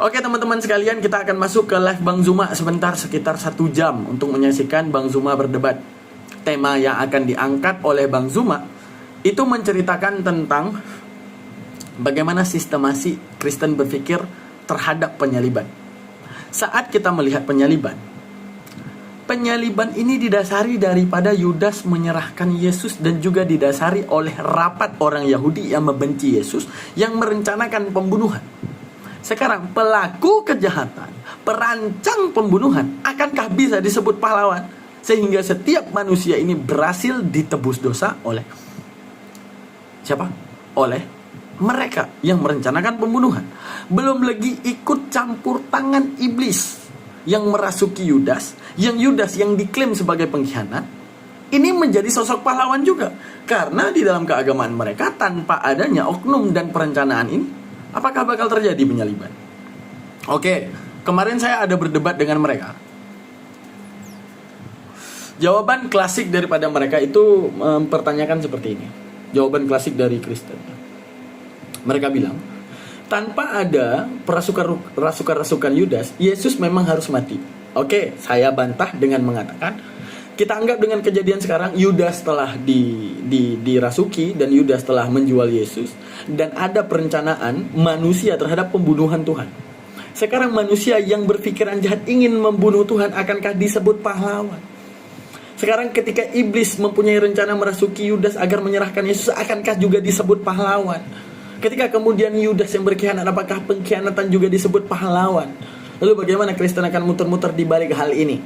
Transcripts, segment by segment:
Oke teman-teman sekalian, kita akan masuk ke live Bang Zuma sebentar, sekitar 1 jam untuk menyaksikan Bang Zuma berdebat. Tema yang akan diangkat oleh Bang Zuma itu menceritakan tentang bagaimana sistemasi Kristen berpikir terhadap penyaliban. Saat kita melihat penyaliban ini didasari daripada Yudas menyerahkan Yesus, dan juga didasari oleh rapat orang Yahudi yang membenci Yesus, yang merencanakan pembunuhan. Sekarang pelaku kejahatan, perancang pembunuhan, akankah bisa disebut pahlawan? Sehingga setiap manusia ini berhasil ditebus dosa oleh siapa? Oleh mereka yang merencanakan pembunuhan. Belum lagi ikut campur tangan iblis yang merasuki Yudas, yang Yudas yang diklaim sebagai pengkhianat, ini menjadi sosok pahlawan juga. Karena di dalam keagamaan mereka, tanpa adanya oknum dan perencanaan ini, apakah bakal terjadi penyaliban? Oke, kemarin saya ada berdebat dengan mereka. Jawaban klasik daripada mereka itu mempertanyakan seperti ini. Jawaban klasik dari Kristen. Mereka bilang, tanpa ada rasukan Yudas, Yesus memang harus mati. Oke, saya bantah dengan mengatakan, kita anggap dengan kejadian sekarang, Yudas telah dirasuki dan Yudas telah menjual Yesus, dan ada perencanaan manusia terhadap pembunuhan Tuhan. Sekarang manusia yang berpikiran jahat ingin membunuh Tuhan, akankah disebut pahlawan? Sekarang ketika iblis mempunyai rencana merasuki Yudas agar menyerahkan Yesus, akankah juga disebut pahlawan? Ketika kemudian Yudas yang berkhianat, apakah pengkhianatan juga disebut pahlawan? Lalu bagaimana Kristen akan muter-muter di balik hal ini?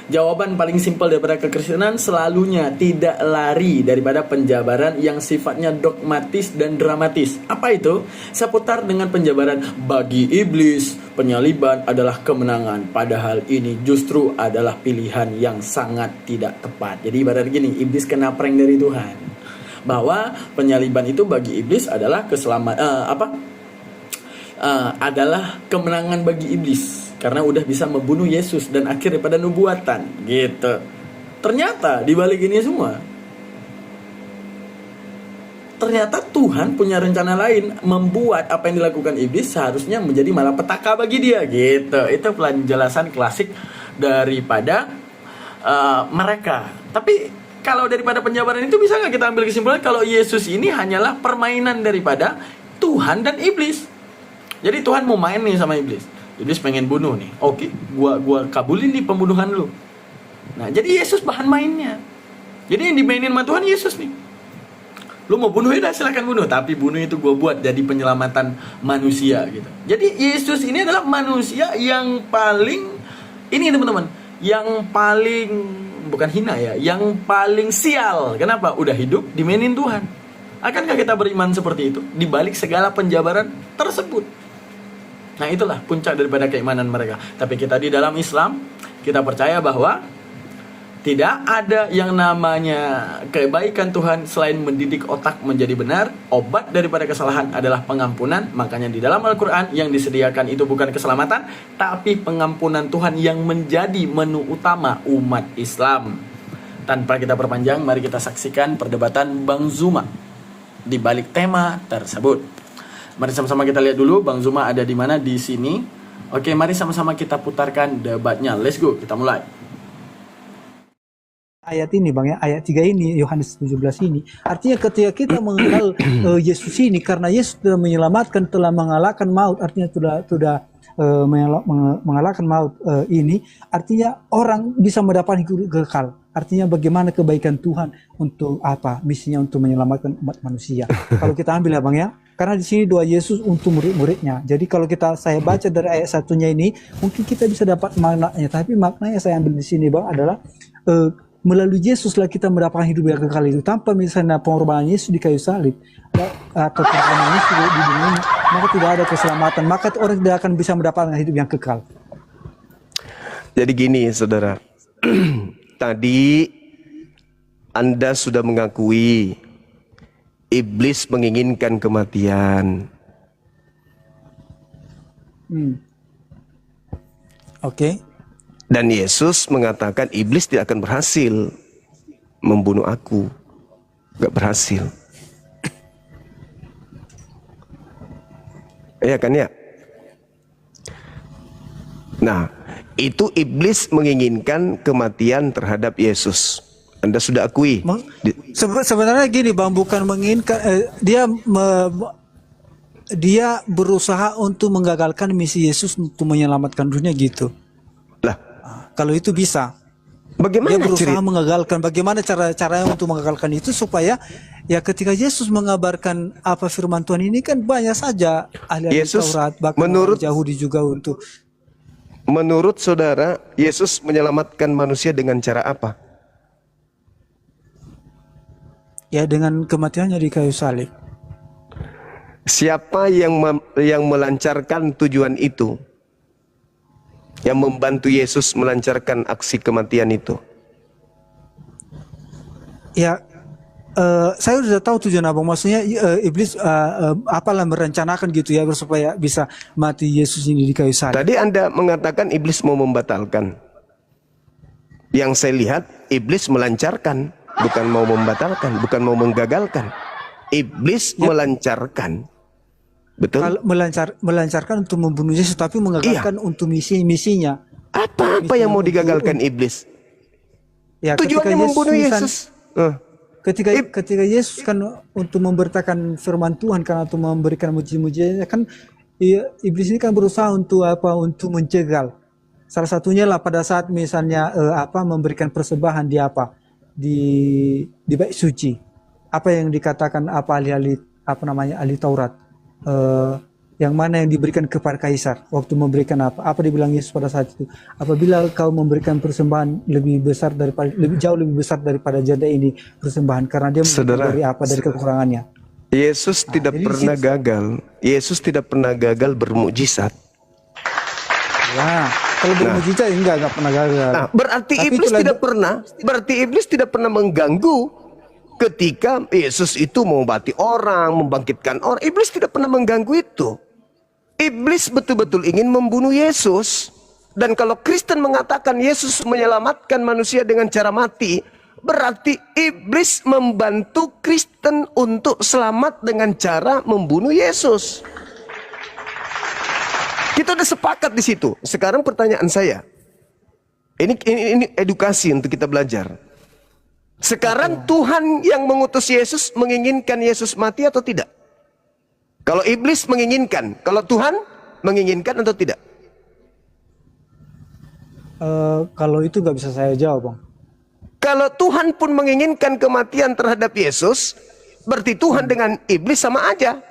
Jawaban paling simpel daripada kekristenan selalunya tidak lari daripada penjabaran yang sifatnya dogmatis dan dramatis. Apa itu? Seputar dengan penjabaran bagi iblis, penyaliban adalah kemenangan. Padahal ini justru adalah pilihan yang sangat tidak tepat. Jadi ibarat gini, iblis kena prank dari Tuhan. Bahwa penyaliban itu bagi iblis adalah adalah kemenangan bagi iblis, karena udah bisa membunuh Yesus dan akhir daripada nubuatan gitu. Ternyata di balik ini semua, ternyata Tuhan punya rencana lain, membuat apa yang dilakukan iblis seharusnya menjadi malapetaka bagi dia gitu. Itu penjelasan klasik daripada mereka. Tapi kalau daripada penjabaran itu, bisa nggak kita ambil kesimpulan kalau Yesus ini hanyalah permainan daripada Tuhan dan iblis? Jadi Tuhan mau main nih sama iblis. Iblis pengen bunuh nih. Oke, gua kabulin nih pembunuhan lu. Nah, jadi Yesus bahan mainnya. Jadi yang dimainin sama Tuhan Yesus nih. Lu mau bunuh ya, silakan bunuh, tapi bunuh itu gua buat jadi penyelamatan manusia gitu. Jadi Yesus ini adalah manusia yang paling ini teman-teman, yang paling bukan hina ya, yang paling sial. Kenapa? Udah hidup dimainin Tuhan. Akankah kita beriman seperti itu di balik segala penjabaran tersebut? Nah, itulah puncak daripada keimanan mereka. Tapi kita di dalam Islam, kita percaya bahwa tidak ada yang namanya kebaikan Tuhan selain mendidik otak menjadi benar. Obat daripada kesalahan adalah pengampunan. Makanya di dalam Al-Quran yang disediakan itu bukan keselamatan, tapi pengampunan Tuhan yang menjadi menu utama umat Islam. Tanpa kita perpanjang, mari kita saksikan perdebatan Bang Zuma di balik tema tersebut. Mari sama-sama kita lihat dulu Bang Zuma ada di mana di sini. Oke, mari sama-sama kita putarkan debatnya. Let's go, kita mulai. Ayat ini Bang ya, ayat 3 ini, Yohanes 17 ini. Artinya ketika kita mengenal Yesus ini, karena Yesus telah menyelamatkan, telah mengalahkan maut, artinya sudah mengalahkan maut ini, artinya orang bisa mendapatkan hidup kekal. Artinya bagaimana kebaikan Tuhan untuk apa? Misinya untuk menyelamatkan umat manusia. Kalau kita ambil ya Bang ya, karena di sini doa Yesus untuk murid-muridnya. Jadi kalau saya baca dari ayat satunya ini, mungkin kita bisa dapat maknanya. Tapi maknanya saya ambil di sini Bang adalah melalui Yesuslah kita mendapatkan hidup yang kekal itu. Tanpa misalnya pengorbanan Yesus di kayu salib atau pengorbanan Yesus di dunia ini, maka tidak ada keselamatan. Maka orang tidak akan bisa mendapatkan hidup yang kekal. Jadi gini saudara, tadi Anda sudah mengakui iblis menginginkan kematian. Oke. Dan Yesus mengatakan iblis tidak akan berhasil membunuh aku. Gak berhasil. Iya kan ya? Nah, itu iblis menginginkan kematian terhadap Yesus. Anda sudah akui. Sebenarnya gini Bang, bukan menginginkan, dia berusaha untuk menggagalkan misi Yesus untuk menyelamatkan dunia gitu. Lah, Kalau itu bisa. bagaimana Dia berusaha cerita? menggagalkan. Bagaimana caranya untuk menggagalkan itu supaya ya ketika Yesus mengabarkan apa firman Tuhan ini kan banyak saja ahli-ahli Yesus Taurat bahkan menurut orang Yahudi juga untuk saudara, Yesus menyelamatkan manusia dengan cara apa? ya dengan kematiannya di kayu salib. Siapa yang melancarkan tujuan itu? Yang membantu Yesus melancarkan aksi kematian itu? Ya, saya sudah tahu tujuan abang. Maksudnya iblis apalah merencanakan gitu ya supaya bisa mati Yesus ini di kayu salib. Tadi Anda mengatakan iblis mau membatalkan. Yang saya lihat iblis melancarkan, bukan mau membatalkan, bukan mau menggagalkan. Iblis melancarkan. Betul? Kalau melancarkan untuk membunuh Yesus, tapi mengagalkan untuk misinya. Apa yang mau digagalkan iblis? Ya, Tujuannya membunuh Yesus. Ketika Yesus kan untuk memberitakan firman Tuhan kan atau memberikan mujizat-mujizatnya kan iblis ini kan berusaha untuk apa? Untuk mencegal. Salah satunya lah pada saat misalnya memberikan persembahan di bait suci. Apa yang dikatakan ahli Taurat. Yang mana yang diberikan kepada kaisar waktu memberikan apa dibilang Yesus pada saat itu, apabila kau memberikan persembahan jauh lebih besar daripada janda ini persembahan karena dia dari kekurangannya. Yesus tidak pernah gagal. Yesus tidak pernah gagal bermukjizat. Ya, kalau bermukjizat enggak pernah gagal. Nah, berarti iblis tidak pernah mengganggu ketika Yesus itu mengobati orang, membangkitkan orang. Iblis tidak pernah mengganggu itu. Iblis betul-betul ingin membunuh Yesus. Dan kalau Kristen mengatakan Yesus menyelamatkan manusia dengan cara mati, berarti iblis membantu Kristen untuk selamat dengan cara membunuh Yesus. Kita udah sepakat di situ. Sekarang pertanyaan saya, ini edukasi untuk kita belajar. Sekarang Tuhan yang mengutus Yesus menginginkan Yesus mati atau tidak? Kalau iblis menginginkan, kalau Tuhan menginginkan atau tidak? Kalau itu nggak bisa saya jawab, Bang. Kalau Tuhan pun menginginkan kematian terhadap Yesus, berarti Tuhan dengan iblis sama aja.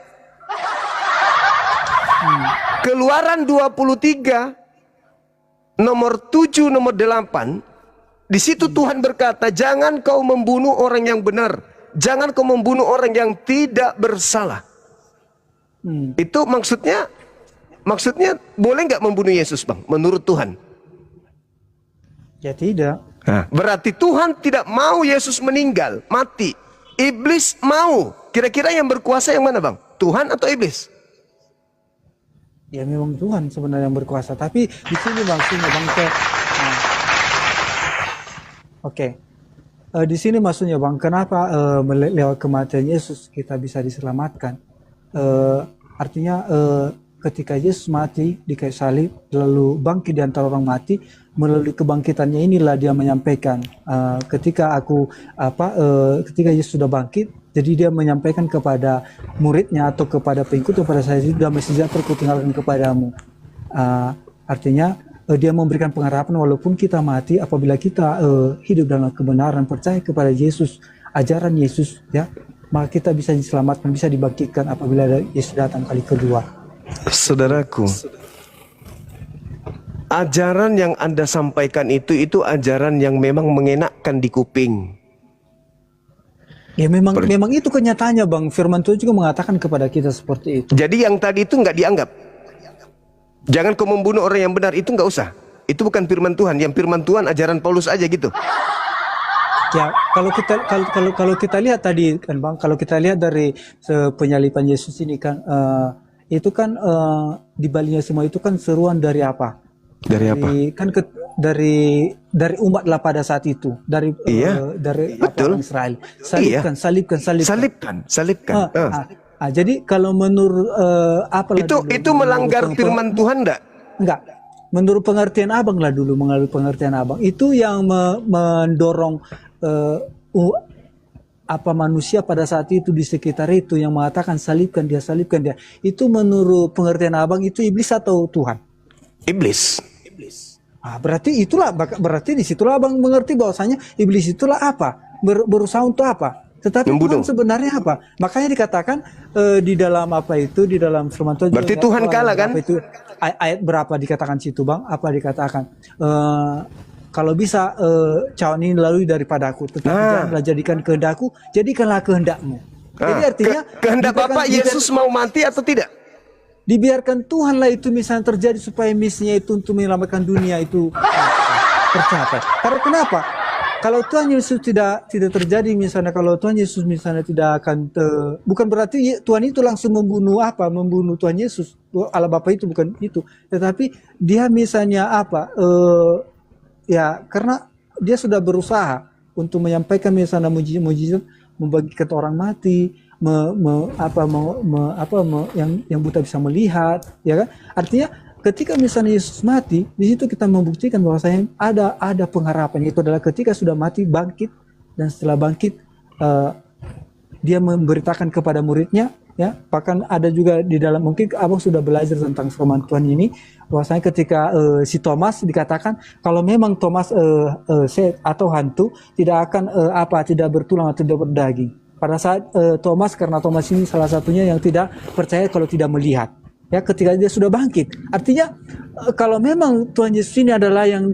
Keluaran 23 nomor 7 nomor 8, di situ Tuhan berkata, jangan kau membunuh orang yang benar, jangan kau membunuh orang yang tidak bersalah. Itu maksudnya boleh nggak membunuh Yesus, Bang, menurut Tuhan? Ya tidak. Nah, berarti Tuhan tidak mau Yesus meninggal, mati. Iblis mau. Kira-kira yang berkuasa yang mana, Bang? Tuhan atau iblis? Ya memang Tuhan sebenarnya yang berkuasa. Tapi di sini maksudnya, Bang, di sini maksudnya, Bang, kenapa lewat kematian Yesus kita bisa diselamatkan? Artinya ketika Yesus mati di kayu salib lalu bangkit di antara orang mati, melalui kebangkitannya inilah dia menyampaikan ketika Yesus sudah bangkit, jadi dia menyampaikan kepada muridnya atau kepada pengikut pada saya itu damai sejahtera kutinggalkan kepadamu. Artinya dia memberikan pengharapan walaupun kita mati, apabila kita hidup dalam kebenaran, percaya kepada Yesus, ajaran Yesus, ya, maka kita bisa diselamatkan, bisa dibangkitkan apabila Yesus datang kali kedua. Saudaraku, ajaran yang Anda sampaikan itu ajaran yang memang mengenakkan di kuping. Ya memang itu kenyataannya, Bang. Firman Tuhan juga mengatakan kepada kita seperti itu. Jadi yang tadi itu nggak dianggap. Jangan kau membunuh orang yang benar, itu nggak usah. Itu bukan firman Tuhan. Yang firman Tuhan ajaran Paulus aja gitu. Ya, kalau kita lihat tadi kan, Bang, kalau kita lihat dari penyaliban Yesus ini kan, itu kan di baliknya semua itu kan seruan dari apa? Dari umat lah pada saat itu, dari betul. orang Israel. Salibkan. Jadi kalau menurut Itu melanggar firman Tuhan enggak? Enggak. Menurut pengertian abang lah dulu, menurut pengertian abang itu yang mendorong manusia pada saat itu di sekitar itu yang mengatakan salibkan dia, itu menurut pengertian abang itu iblis atau Tuhan? Iblis. Berarti disitulah abang mengerti bahwasanya iblis itulah apa? Berusaha untuk apa? Tetapi membunuh. Tuhan sebenarnya apa? Makanya dikatakan di dalam di dalam firman Tuhan. Berarti Tuhan kalah kan? Ayat berapa dikatakan situ bang? Apa dikatakan? Kalau bisa cawan ini lalui daripadaku, tetapi janganlah jadikan kehendakku, jadikanlah kehendakmu. Jadi artinya kehendak Bapak Yesus mau mati atau tidak? Dibiarkan Tuhanlah itu misalnya terjadi supaya misinya itu untuk menyelamatkan dunia itu tercapai. Karena kenapa? Kalau Tuhan Yesus tidak terjadi, misalnya kalau Tuhan Yesus misalnya tidak akan bukan berarti Tuhan itu langsung membunuh Tuhan Yesus, Allah Bapa itu bukan itu, tetapi dia misalnya karena dia sudah berusaha untuk menyampaikan misalnya mujizat, membagikan orang mati, yang buta bisa melihat, ya kan? Artinya ketika misalnya Yesus mati, di situ kita membuktikan bahwasanya ada pengharapan, itu adalah ketika sudah mati bangkit, dan setelah bangkit dia memberitakan kepada muridnya, ya. Bahkan ada juga di dalam, mungkin abang sudah belajar tentang firman Tuhan ini, bahwasanya ketika si Thomas dikatakan kalau memang Thomas atau hantu tidak akan tidak bertulang atau tidak berdaging. Pada saat Thomas, karena Thomas ini salah satunya yang tidak percaya kalau tidak melihat. Ya, ketika dia sudah bangkit, artinya kalau memang Tuhan Yesus ini adalah yang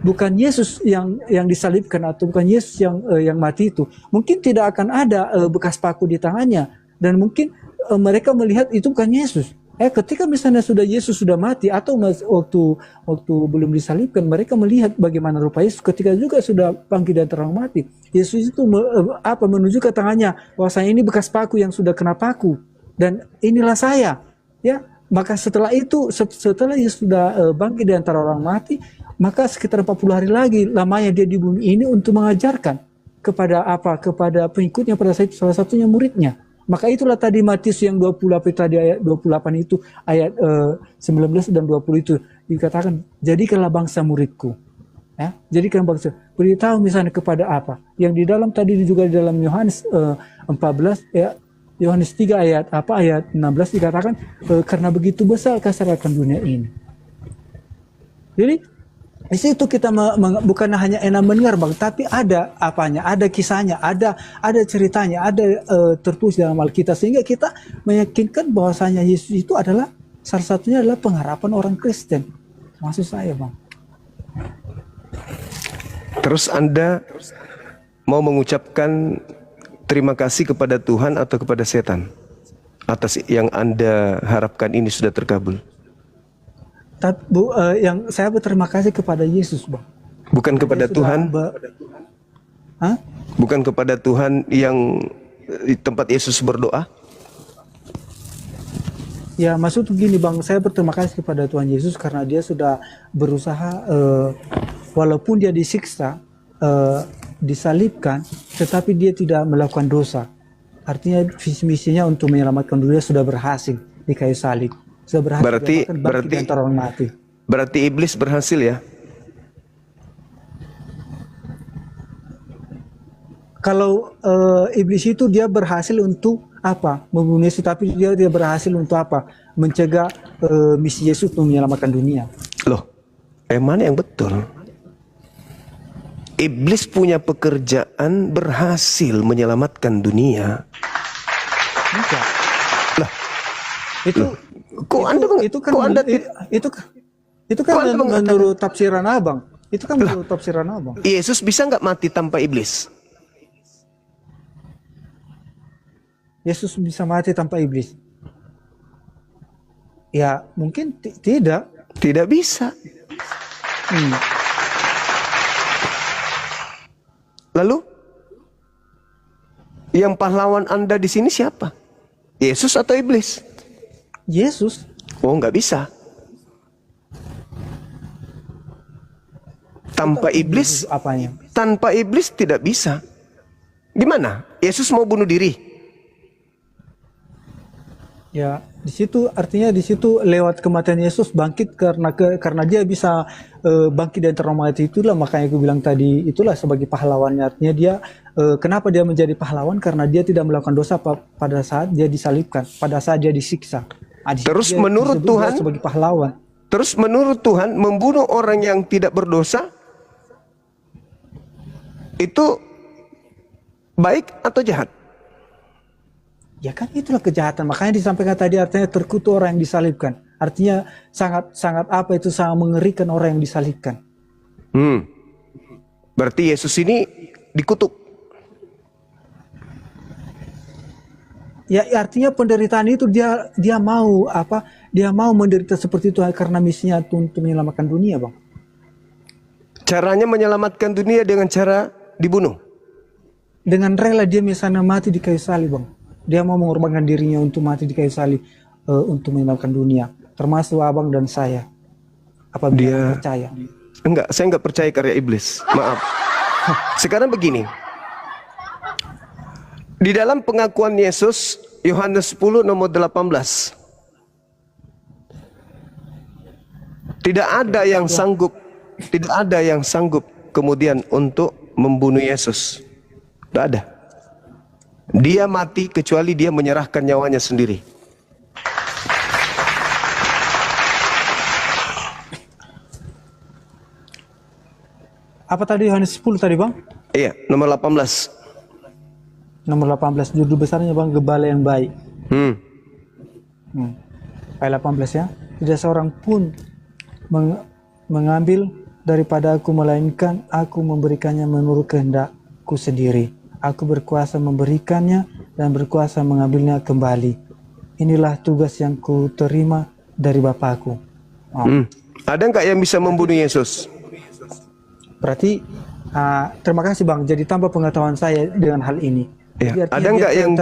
bukan Yesus yang disalibkan atau bukan Yesus yang mati itu, mungkin tidak akan ada bekas paku di tangannya, dan mungkin mereka melihat itu bukan Yesus. Ketika misalnya Yesus sudah mati atau waktu belum disalibkan, mereka melihat bagaimana rupa Yesus ketika juga sudah bangkit dan terang mati. Yesus itu menunjukkan tangannya bahwasanya ini bekas paku yang sudah kena paku. Dan inilah saya, ya. Maka setelah itu, setelah Yesus sudah bangkit di antara orang mati, maka sekitar 40 hari lagi lamanya dia di bumi ini untuk mengajarkan kepada pengikutnya, pada saat itu salah satunya muridnya. Maka itulah tadi Matius yang 28 tadi, ayat 28 itu, ayat 19 dan 20 itu dikatakan, jadikanlah bangsa muridku. Ya, jadikan bangsa. Beritahu misalnya kepada yang di dalam tadi juga di dalam Yohanes 14 ya. Yohanes 3 ayat 16 dikatakan karena begitu besar kasih akan dunia ini. Jadi di situ kita bukan hanya enak mendengar bang, tapi ada ada kisahnya, ada ceritanya, ada tertulis dalam Alkitab, sehingga kita meyakinkan bahwasanya Yesus itu adalah salah satunya adalah pengharapan orang Kristen. Maksud saya bang. Terus Anda mau mengucapkan terima kasih kepada Tuhan atau kepada setan atas yang Anda harapkan ini sudah terkabul? Yang saya berterima kasih kepada Yesus, bang. Bukan kepada Tuhan? Bukan kepada Tuhan yang di tempat Yesus berdoa? Ya, maksud begini bang, saya berterima kasih kepada Tuhan Yesus karena dia sudah berusaha, walaupun dia disiksa, disalibkan, tetapi dia tidak melakukan dosa. Artinya visi misinya untuk menyelamatkan dunia sudah berhasil di kayu salib. Sudah berhasil berarti antara orang mati. Berarti iblis berhasil ya? Kalau iblis itu dia berhasil untuk membunuh Yesus, tapi dia berhasil untuk mencegah misi Yesus untuk menyelamatkan dunia. Loh, mana yang betul? Iblis punya pekerjaan berhasil menyelamatkan dunia. Enggak. Lah, itu kan menurut tafsiran abang. Itu kan menurut tafsiran abang. Yesus bisa nggak mati tanpa iblis? Yesus bisa mati tanpa iblis? Ya mungkin tidak. Tidak bisa. Lalu yang pahlawan Anda di sini siapa? Yesus atau iblis? Yesus. Oh, nggak bisa. Tanpa iblis, apanya? Tanpa iblis tidak bisa. Gimana? Yesus mau bunuh diri? Ya, di situ artinya di situ lewat kematian Yesus bangkit karena dia bisa bangkit dari antara mati, itulah makanya aku bilang tadi itulah sebagai pahlawannya. Artinya dia kenapa dia menjadi pahlawan, karena dia tidak melakukan dosa pada saat dia disalibkan, pada saat dia disiksa. Di situ Terus dia menurut disebut Tuhan, sebagai pahlawan. terus menurut Tuhan membunuh orang yang tidak berdosa itu baik atau jahat? Ya kan itulah kejahatan. Makanya disampaikan tadi artinya terkutuk orang yang disalibkan. Artinya sangat apa itu, sangat mengerikan orang yang disalibkan. Berarti Yesus ini dikutuk. Ya artinya penderitaan itu dia mau apa? Dia mau menderita seperti itu karena misinya untuk menyelamatkan dunia, Bang. Caranya menyelamatkan dunia dengan cara dibunuh. Dengan rela dia misalnya mati di kayu salib, Bang. Dia mau mengorbankan dirinya untuk mati di kayu salib untuk menyelamatkan dunia, termasuk abang dan saya. Apa dia percaya? Enggak, saya enggak percaya karya iblis. Maaf. Sekarang begini. Di dalam pengakuan Yesus, Yohanes 10 nomor 18. Tidak ada yang sanggup kemudian untuk membunuh Yesus. Tidak ada. Dia mati kecuali dia menyerahkan nyawanya sendiri. Apa tadi Yohanes 10 tadi, Bang? Iya, nomor 18. Nomor 18, judul besarnya, Bang, Gembala yang Baik. Ayat 18 ya. Tidak seorang pun mengambil daripada aku, melainkan aku memberikannya menurut kehendakku sendiri. Aku berkuasa memberikannya dan berkuasa mengambilnya kembali. Inilah tugas yang ku terima dari Bapakku. Ada nggak yang bisa membunuh Yesus? Berarti terima kasih, Bang. Jadi tambah pengetahuan saya dengan hal ini. Ya. Jadi Ada nggak yang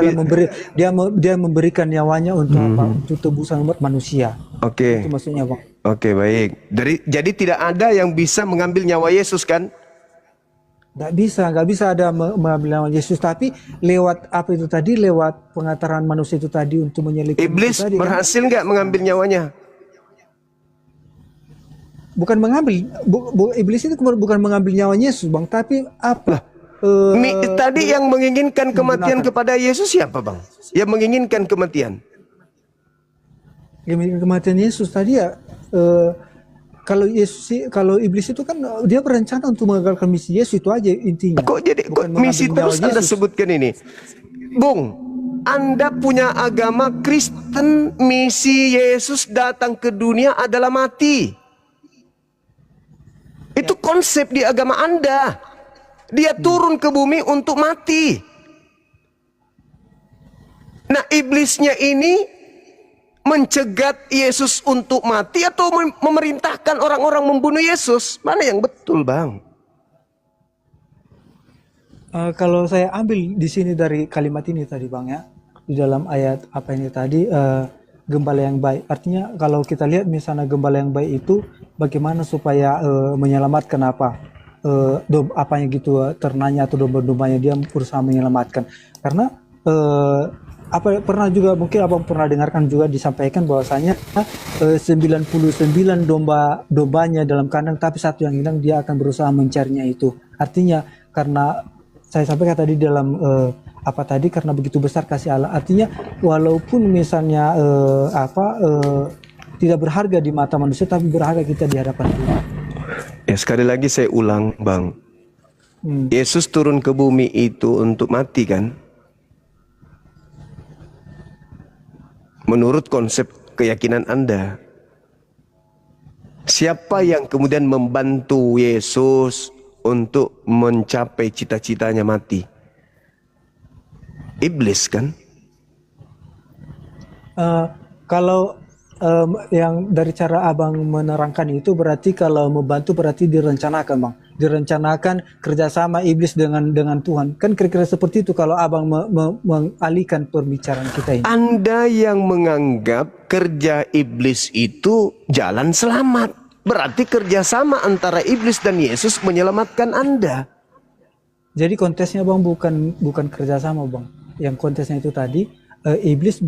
dia memberikan nyawanya untuk apa? Untuk tebusan umat manusia. Oke. Itu maksudnya, Bang. Oke, baik. Jadi tidak ada yang bisa mengambil nyawa Yesus kan? Nggak bisa ada mengambil nyawa Yesus, tapi lewat apa itu tadi, lewat pengataran manusia itu tadi untuk menyelidiki. Iblis tadi, berhasil nggak mengambil nyawanya? Bukan mengambil, iblis itu bukan mengambil nyawa Yesus, Bang, tapi apa? Tadi yang menginginkan kematian kepada Yesus siapa, Bang? Yang menginginkan kematian? Yang menginginkan kematian Yesus tadi ya. Kalau iblis itu kan dia berencana untuk mengagalkan misi Yesus, itu aja intinya. Kok misi terus Anda sebutkan ini? Bung, Anda punya agama Kristen, misi Yesus datang ke dunia adalah mati. Itu konsep di agama Anda. Dia turun ke bumi untuk mati. Nah, iblisnya ini mencegat Yesus untuk mati atau memerintahkan orang-orang membunuh Yesus? Mana yang betul, Bang? Kalau saya ambil di sini dari kalimat ini tadi, Bang, ya, di dalam ayat apa ini tadi, gembala yang baik. Artinya kalau kita lihat misalnya gembala yang baik itu bagaimana supaya menyelamatkan apanya gitu, ternanya atau domba-dombanya, dia berusaha menyelamatkan. Karena pernah juga mungkin abang pernah dengarkan juga disampaikan bahwasanya 99 dombanya dalam kandang, tapi satu yang hilang, dia akan berusaha mencarinya itu. Artinya karena saya sampaikan tadi dalam karena begitu besar kasih Allah. Artinya walaupun misalnya tidak berharga di mata manusia, tapi berharga kita di hadapan Tuhan. Ya, sekali lagi saya ulang, Bang. Yesus turun ke bumi itu untuk mati kan? Menurut konsep keyakinan Anda, siapa yang kemudian membantu Yesus untuk mencapai cita-citanya mati? Iblis kan? Kalau yang dari cara abang menerangkan itu berarti kalau membantu berarti direncanakan, Bang. Direncanakan kerjasama iblis dengan Tuhan. Kan kira-kira seperti itu kalau abang mengalihkan pembicaraan kita ini. Anda yang menganggap kerja iblis itu jalan selamat. Berarti kerjasama antara iblis dan Yesus menyelamatkan Anda. Jadi kontesnya, Bang, bukan kerjasama, Bang. Yang kontesnya itu tadi iblis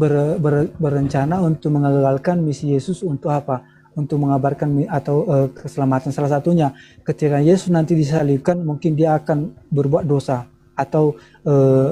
berencana untuk mengagalkan misi Yesus untuk apa? Untuk mengabarkan atau keselamatan. Salah satunya ketika Yesus nanti disalibkan, mungkin dia akan berbuat dosa atau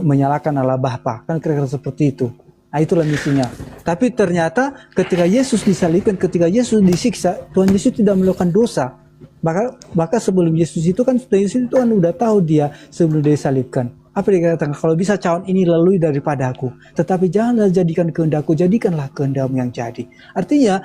menyalahkan Allah Bapa, kan kira-kira seperti itu. Nah, itulah misinya. Tapi ternyata ketika Yesus disalibkan, ketika Yesus disiksa, Tuhan Yesus tidak melakukan dosa. Maka sebelum Yesus itu kan, Yesus itu kan udah tahu dia sebelum dia disalibkan. Apa dia katakan? Kalau bisa cawan ini lalui daripada aku, tetapi janganlah jadikan kehendakku, jadikanlah kehendakmu yang jadi. Artinya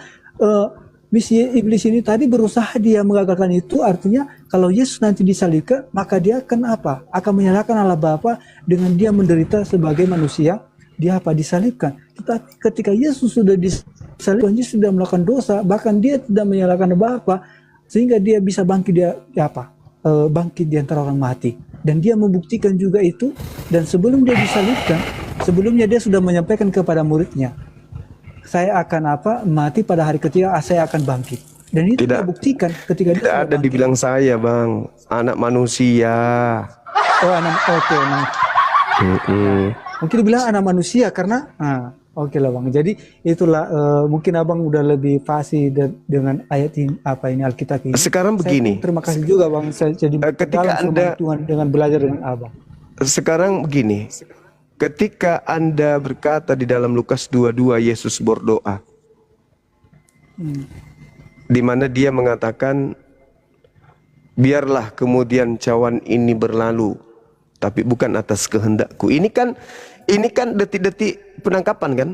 misi iblis ini tadi berusaha dia mengagalkan itu. Artinya kalau Yesus nanti disalibkan, maka dia akan apa? Akan menyalahkan Allah Bapa dengan dia menderita sebagai manusia. Dia apa? Disalibkan. Tetapi ketika Yesus sudah disalibkan, Yesus sudah melakukan dosa, bahkan dia tidak menyalahkan Bapa, sehingga dia bisa bangkit bangkit di antara orang mati. Dan dia membuktikan juga itu. Dan sebelum dia disalibkan, sebelumnya dia sudah menyampaikan kepada muridnya, saya akan mati pada hari ketiga, saya akan bangkit. Dan itu dia buktikan ketika dia tidak ada bangkit. dibilang saya, Bang, anak manusia. Oh, oke. Mungkin dibilang anak manusia karena oke lah, Bang. Jadi itulah mungkin Abang udah lebih fasih dengan ayat ini, Alkitab ini. Sekarang begini. Terima kasih juga, Bang. Saya jadi ketika Anda Tuhan dengan belajar dengan Abang. Sekarang begini. Ketika Anda berkata di dalam Lukas 22 Yesus berdoa, di mana dia mengatakan, biarlah kemudian cawan ini berlalu, tapi bukan atas kehendakku. Ini kan detik-detik penangkapan kan?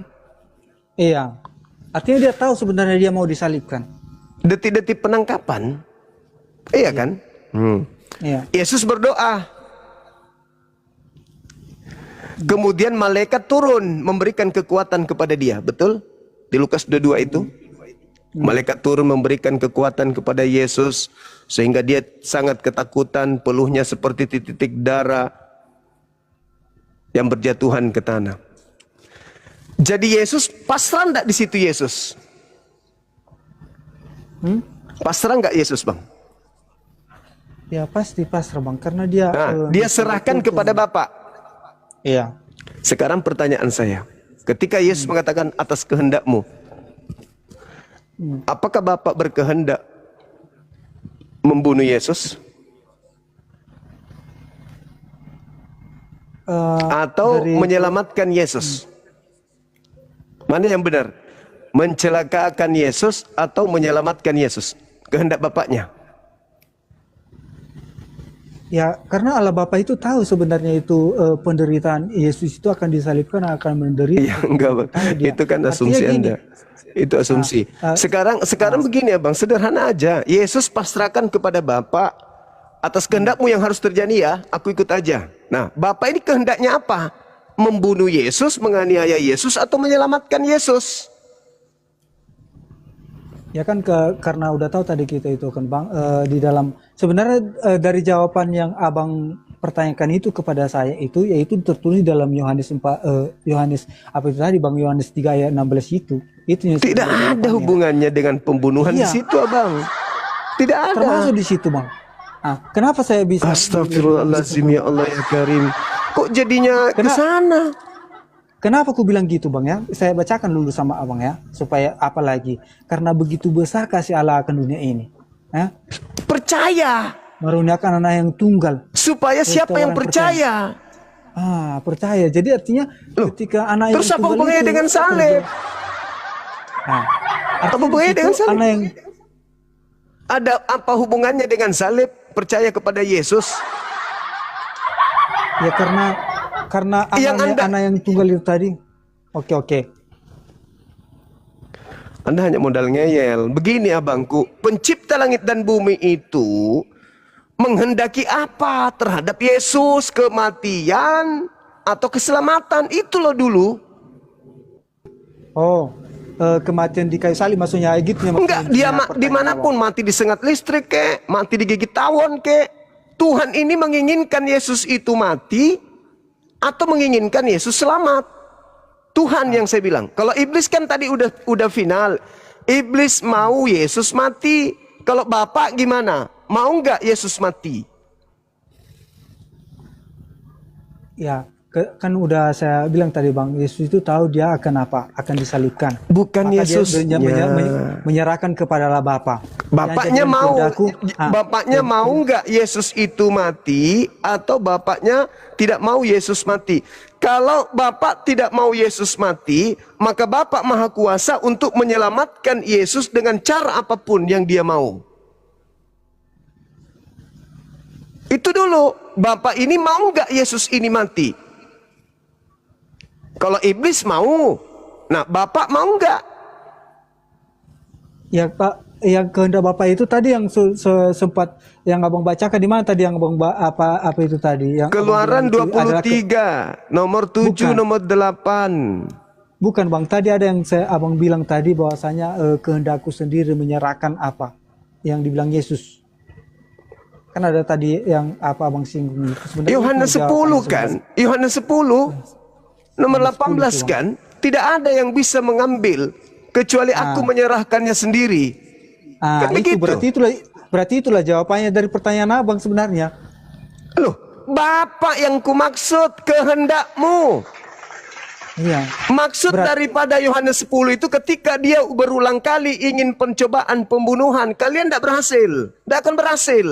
Iya. Artinya dia tahu sebenarnya dia mau disalibkan. Detik-detik penangkapan. Iya kan? Iya. Yesus berdoa. Kemudian malaikat turun memberikan kekuatan kepada dia. Betul? Di Lukas 22 itu. Malaikat turun memberikan kekuatan kepada Yesus. Sehingga dia sangat ketakutan. Peluhnya seperti titik-titik darah yang berjatuhan ke tanah. Jadi Yesus pasrah enggak di situ Yesus? Pasrah enggak Yesus, Bang? Ya pasti pasrah, Bang, karena dia dia serahkan kepada Bapa. Iya. Sekarang pertanyaan saya, ketika Yesus mengatakan atas kehendakmu, apakah Bapa berkehendak membunuh Yesus? Atau menyelamatkan Yesus? Mana yang benar? Mencelakakan Yesus atau menyelamatkan Yesus? Kehendak Bapaknya. Ya, karena Allah Bapa itu tahu sebenarnya itu penderitaan Yesus itu akan disalibkan, akan menderita. Ya, enggak, Bang. Itu kan asumsi Anda. Itu asumsi. Sekarang begini ya, Bang, sederhana aja. Yesus pasrahkan kepada Bapa, atas kehendakmu yang harus terjadi ya, aku ikut aja. Nah, Bapa ini kehendaknya apa? Membunuh Yesus, menganiaya Yesus, atau menyelamatkan Yesus? Ya kan karena udah tahu tadi kita itu kan, Bang, di dalam sebenarnya dari jawaban yang Abang pertanyakan itu kepada saya itu, yaitu tertulis dalam Yohanes apa itu tadi, Bang, Yohanes 3 ayat 16 itu tidak ada hubungannya dengan pembunuhan di situ, Abang. Tidak ada. Termasuk di situ, Bang. Kenapa saya bisa? Astagfirullahaladzim, ya Allah ya Karim. Kok jadinya ke sana? Kenapa aku bilang gitu, Bang, ya? Saya bacakan dulu sama Abang ya, supaya apa lagi? Karena begitu besar kasih Allah akan dunia ini. Ya? Percaya. Meruniakan anak yang tunggal. Supaya siapa yang percaya? Percaya. Jadi artinya ketika anak yang terus apa tunggal hubungannya dengan salib? Apa hubungannya dengan salib? Ada apa hubungannya dengan salib? Percaya kepada Yesus? Ya karena anak yang tunggal itu tadi. Oke. Anda hanya modal ngeyel. Begini abangku, pencipta langit dan bumi itu menghendaki apa terhadap Yesus? Kematian atau keselamatan? Itu loh dulu. Kematian di kayu salib maksudnya gitu ya? Enggak, dia dimanapun, mati disengat listrik kek, mati digigit tawon kek. Tuhan ini menginginkan Yesus itu mati atau menginginkan Yesus selamat. Tuhan yang saya bilang. Kalau iblis kan tadi udah final. Iblis mau Yesus mati. Kalau Bapak gimana? Mau nggak Yesus mati? Ya, kan udah saya bilang tadi Bang, Yesus itu tahu dia akan apa? Akan disalibkan. Bukan Maka Yesusnya. menyerahkan kepada Allah Bapa. Bapaknya Yang jadi mau, kehendakku, bapaknya mau nggak Yesus itu mati, atau bapaknya tidak mau Yesus mati? Kalau bapak tidak mau Yesus mati, maka bapak maha kuasa untuk menyelamatkan Yesus dengan cara apapun yang dia mau. Itu dulu, bapak ini mau nggak Yesus ini mati? Kalau iblis mau, nah bapak mau nggak? Ya Pak, yang kehendak Bapak itu tadi yang sempat yang Abang bacakan di mana tadi yang Abang apa itu tadi yang Keluaran Abang bilang itu adalah 23, nomor 7, Bukan. nomor 8. bukan Bang, tadi ada yang Abang bilang tadi bahwasanya kehendakku sendiri menyerahkan apa yang dibilang Yesus. Kan ada tadi yang apa Abang singgung itu. Sebenarnya Yohanes itu 10 jawabannya kan? Yohanes 10 nomor 18 10 kan? Tidak ada yang bisa mengambil kecuali aku menyerahkannya sendiri. Kan itu begitu. berarti itulah jawabannya dari pertanyaan Abang sebenarnya. Loh, Bapak yang kumaksud kehendakmu. Iya. Maksud daripada Yohanes 10 itu ketika dia berulang kali ingin pencobaan pembunuhan, kalian tidak berhasil. Tidak akan berhasil.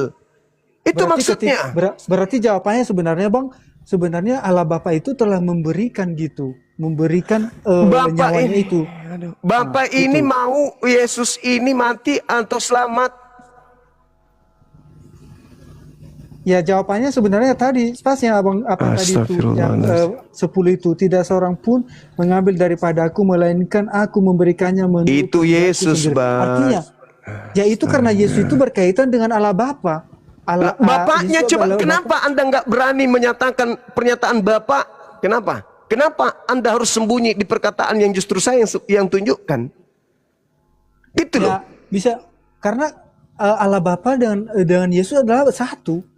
Itu maksudnya. Berarti jawabannya sebenarnya Bang, sebenarnya Allah Bapa itu telah memberikan gitu, memberikan nyawanya itu. Bapak ini mau Yesus ini mati atau selamat? Ya jawabannya sebenarnya tadi pas yang Abang apa tadi itu yang 10 itu tidak seorang pun mengambil daripadaku melainkan aku memberikannya menurut Itu Yesus, Bang. Artinya ya itu karena Yesus itu berkaitan dengan Allah Bapa. Bapaknya coba kenapa Anda nggak berani menyatakan pernyataan Bapak? Kenapa? Kenapa Anda harus sembunyi di perkataan yang justru saya yang tunjukkan? Gitu loh. Ya, bisa karena Allah Bapa dengan Yesus adalah satu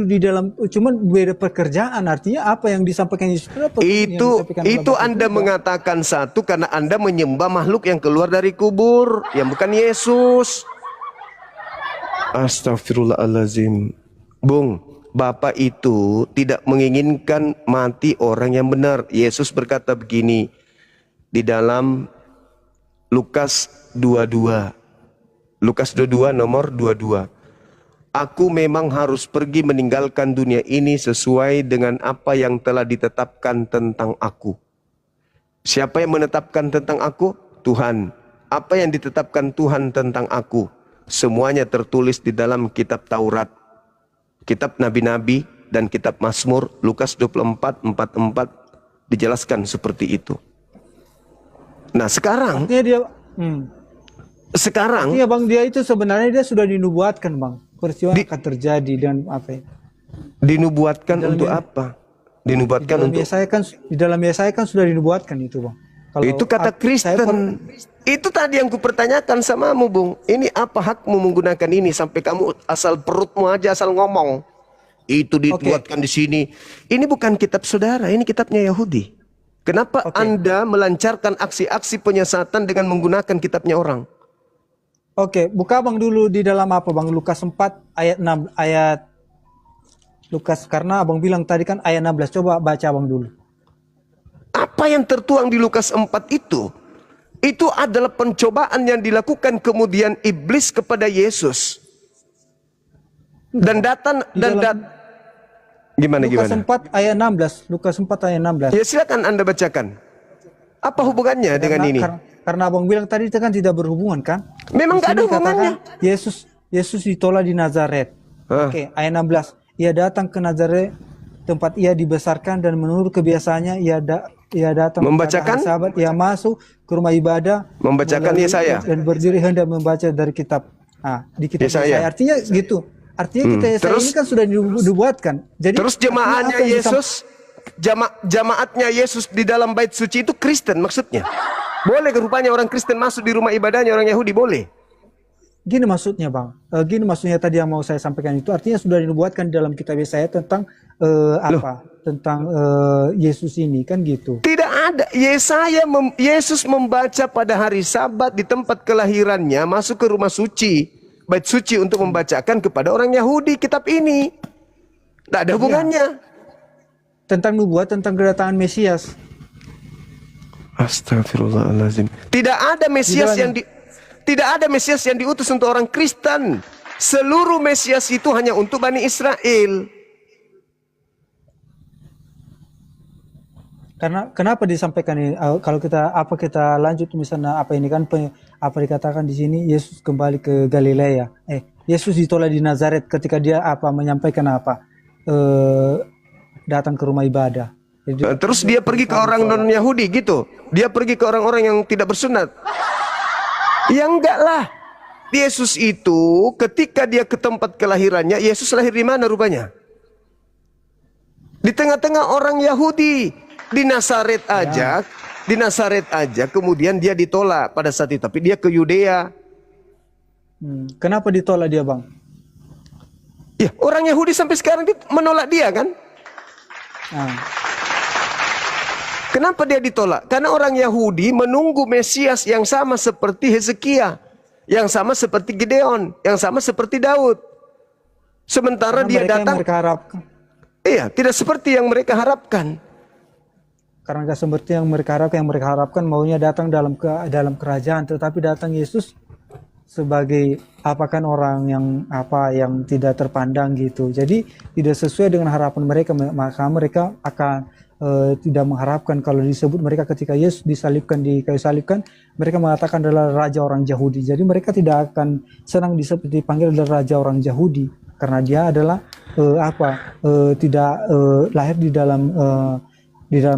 di dalam, cuman beda pekerjaan. Artinya apa yang disampaikan Yesus itu Anda mengatakan satu karena Anda menyembah makhluk yang keluar dari kubur yang bukan Yesus. Astagfirullahalazim. Bung, Bapak itu tidak menginginkan mati orang yang benar. Yesus berkata begini di dalam Lukas 22. Lukas 22 nomor 22. Aku memang harus pergi meninggalkan dunia ini sesuai dengan apa yang telah ditetapkan tentang aku. Siapa yang menetapkan tentang aku? Tuhan. Apa yang ditetapkan Tuhan tentang aku? Semuanya tertulis di dalam kitab Taurat, kitab Nabi-Nabi, dan kitab Mazmur. Lukas 24:44 dijelaskan seperti itu. Nah sekarang artinya Bang, dia itu sebenarnya dia sudah dinubuatkan Bang, peristiwa akan terjadi dan apa ya? Dinubuatkan untuk apa? Dinubuatkan untuk di dalam Yesaya kan sudah dinubuatkan itu Bang. Kalau itu kata Kristen. Itu tadi yang kupertanyakan samamu, Bung. Ini apa hakmu menggunakan ini sampai kamu asal perutmu aja asal ngomong. Itu dibuatkan di sini. Ini bukan kitab saudara, ini kitabnya Yahudi. Kenapa Anda melancarkan aksi-aksi penyesatan dengan menggunakan kitabnya orang? Buka Bang dulu di dalam apa Bang? Lukas 4 ayat 6 ayat Lukas, karena Abang bilang tadi kan ayat 16. Coba baca Bang dulu. Apa yang tertuang di Lukas 4 itu adalah pencobaan yang dilakukan kemudian iblis kepada Yesus. Dan gimana? Lukas 4 ayat 16. Lukas 4 ayat 16. Ya silakan Anda bacakan. Apa hubungannya dengan ini? Karena Abang bilang tadi itu kan tidak berhubungan kan? Memang nggak ada hubungannya. Yesus ditolak di Nazaret. Ayat 16. Ia datang ke Nazaret, tempat ia dibesarkan, dan menurut kebiasaannya ia datang membacakan sahabat, ia masuk ke rumah ibadah, membacakan Yesaya dan berdiri hendak membaca dari kitab. Di kitab Yesaya. Artinya gitu. Artinya kita Yesaya ini kan sudah dibuatkan. Jadi terus jemaatnya Yesus, jamaatnya Yesus di dalam bait suci itu Kristen maksudnya. Boleh rupanya orang Kristen masuk di rumah ibadahnya orang Yahudi, boleh. Gini maksudnya Bang. Gini maksudnya tadi yang mau saya sampaikan itu. Artinya sudah dibuatkan dalam kitab Yesaya tentang tentang Yesus ini kan gitu. Tidak ada. Yesus membaca pada hari Sabat di tempat kelahirannya, masuk ke rumah suci, bait suci untuk membacakan kepada orang Yahudi kitab ini. Tidak ada hubungannya. tentang nubuat, tentang kedatangan Mesias. Astagfirullahaladzim. Tidak ada Mesias yang diutus untuk orang Kristen. Seluruh Mesias itu hanya untuk Bani Israel. Karena kenapa disampaikan ini? Kalau kita lanjut misalnya apa ini kan apa dikatakan di sini, Yesus kembali ke Galilea. Yesus ditolak di Nazaret ketika dia menyampaikan datang ke rumah ibadah. Jadi, terus dia pergi ke orang non-Yahudi gitu. Dia pergi ke orang-orang yang tidak bersunat. Ya enggak lah. Yesus itu ketika dia ke tempat kelahirannya, Yesus lahir di mana rupanya? Di tengah-tengah orang Yahudi. Di Nazaret aja, kemudian dia ditolak pada saat itu. Tapi dia ke Yudea. Kenapa ditolak dia, Bang? Ya, orang Yahudi sampai sekarang menolak dia kan? Kenapa dia ditolak? Karena orang Yahudi menunggu Mesias yang sama seperti Hezekia, yang sama seperti Gideon, yang sama seperti Daud. Sementara dia datang, iya, tidak seperti yang mereka harapkan. Karena nggak seperti yang mereka harapkan maunya datang dalam kerajaan, tetapi datang Yesus sebagai orang yang tidak terpandang gitu. Jadi tidak sesuai dengan harapan mereka, maka mereka akan tidak mengharapkan kalau disebut mereka ketika Yesus disalibkan di kayu salib kan, mereka mengatakan adalah raja orang Yahudi. Jadi mereka tidak akan senang dipanggil adalah raja orang Yahudi karena dia adalah tidak lahir di dalam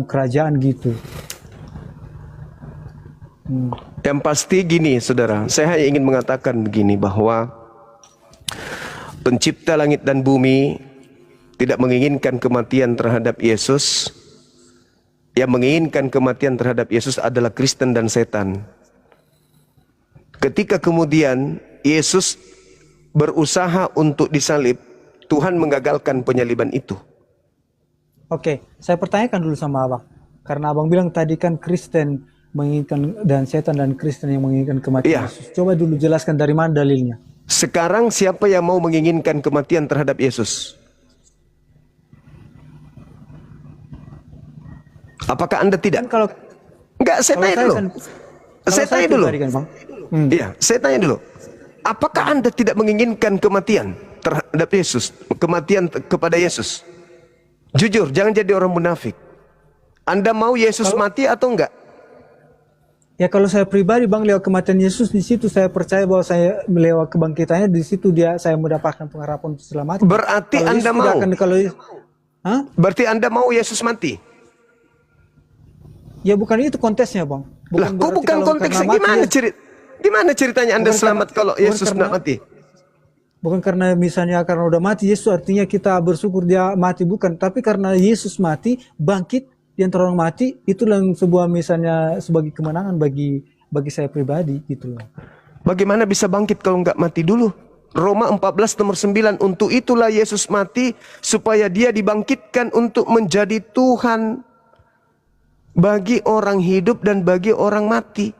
kerajaan gitu. Yang pasti gini saudara, saya hanya ingin mengatakan begini bahwa pencipta langit dan bumi tidak menginginkan kematian terhadap Yesus. Yang menginginkan kematian terhadap Yesus adalah Kristen dan setan. Ketika kemudian Yesus berusaha untuk disalib, Tuhan mengagalkan penyaliban itu. Oke, saya pertanyakan dulu sama Abang. Karena Abang bilang tadi kan Kristen menginginkan dan setan dan Kristen yang menginginkan kematian Yesus. Coba dulu jelaskan dari mana dalilnya. Sekarang siapa yang mau menginginkan kematian terhadap Yesus? Apakah Anda tidak? Kan enggak, saya tanya dulu. Saya tanya dulu. Iya, saya tanya dulu. Apakah Anda tidak menginginkan kematian terhadap Yesus? Kematian kepada Yesus? Jujur, jangan jadi orang munafik. Anda mau Yesus mati atau enggak? Ya kalau saya pribadi Bang, lewat kematian Yesus di situ saya percaya bahwa saya lewat kebangkitannya di situ saya mendapatkan pengharapan untuk selamat. Berarti kalau Anda mau? Berarti Anda mau Yesus mati? Ya bukan itu kontesnya Bang. Kok bukan konteksnya? Gimana ceritanya Anda selamat kalau Yesus tidak mati? Bukan karena misalnya karena udah mati Yesus artinya kita bersyukur dia mati, bukan. Tapi karena Yesus mati, bangkit di antara orang mati, itu yang sebuah misalnya sebagai kemenangan bagi saya pribadi gitu loh. Bagaimana bisa bangkit kalau nggak mati dulu? Roma 14 nomor 9, untuk itulah Yesus mati supaya dia dibangkitkan untuk menjadi Tuhan bagi orang hidup dan bagi orang mati.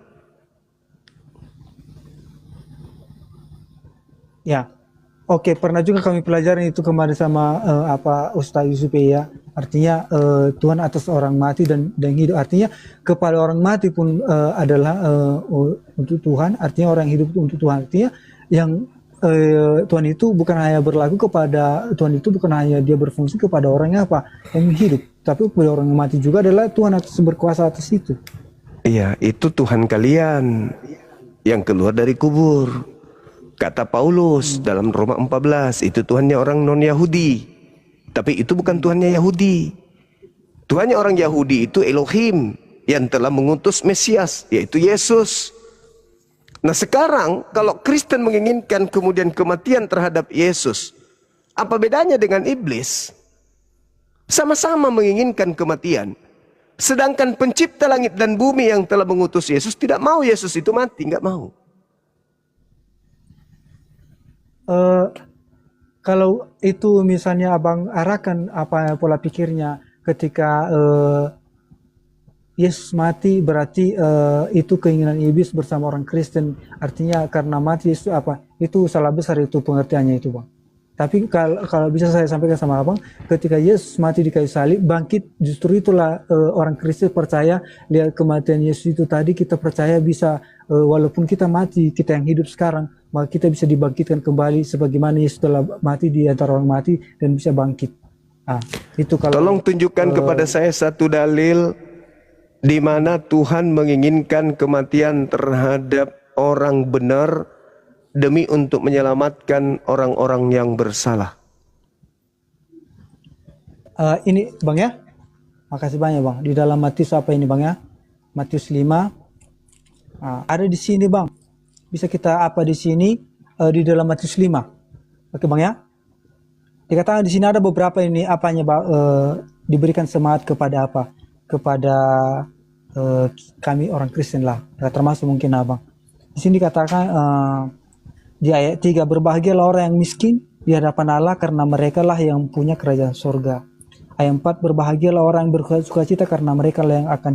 Ya. Oke, pernah juga kami pelajarin itu kemarin sama Ustaz Yusuf ya. Artinya Tuhan atas orang mati dan hidup. Artinya kepada orang mati pun adalah untuk Tuhan. Artinya orang hidup untuk Tuhan. Artinya yang Tuhan itu bukan hanya berlaku kepada Tuhan itu bukan hanya dia berfungsi kepada orang yang hidup, tapi kepada orang yang mati juga adalah Tuhan atas berkuasa atas itu. Iya, itu Tuhan kalian yang keluar dari kubur. Kata Paulus dalam Roma 14, itu Tuhannya orang non-Yahudi. Tapi itu bukan Tuhannya Yahudi. Tuhannya orang Yahudi itu Elohim yang telah mengutus Mesias, yaitu Yesus. Nah sekarang kalau Kristen menginginkan kemudian kematian terhadap Yesus, apa bedanya dengan iblis? Sama-sama menginginkan kematian. Sedangkan pencipta langit dan bumi yang telah mengutus Yesus tidak mau Yesus itu mati, nggak mau. Kalau itu misalnya Abang arahkan apa pola pikirnya ketika Yesus mati berarti itu keinginan iblis bersama orang Kristen, artinya karena mati Yesus itu salah besar itu pengertiannya itu Bang. Tapi kalau bisa saya sampaikan sama abang, ketika Yesus mati di kayu salib, bangkit, justru itulah orang Kristen percaya lihat kematian Yesus itu tadi, kita percaya bisa walaupun kita mati, kita yang hidup sekarang, maka kita bisa dibangkitkan kembali sebagaimana Yesus telah mati di antara orang mati dan bisa bangkit. Nah, itu kalau Tolong tunjukkan kepada saya satu dalil di mana Tuhan menginginkan kematian terhadap orang benar demi untuk menyelamatkan orang-orang yang bersalah. Ini Bang ya, makasih banyak Bang. Di dalam Matius apa ini Bang ya? Matius 5. Ada di sini Bang. Bisa kita apa di sini di dalam Matius 5. Oke Bang ya. Dikatakan di sini ada beberapa ini apanya Bang, diberikan semangat kepada apa? Kepada kami orang Kristen lah. Termasuk mungkin Abang. Di sini dikatakan di ayat 3, berbahagialah orang yang miskin di hadapan Allah karena mereka lah yang punya kerajaan surga. Ayat 4, berbahagialah orang yang bersuka cita karena mereka lah yang akan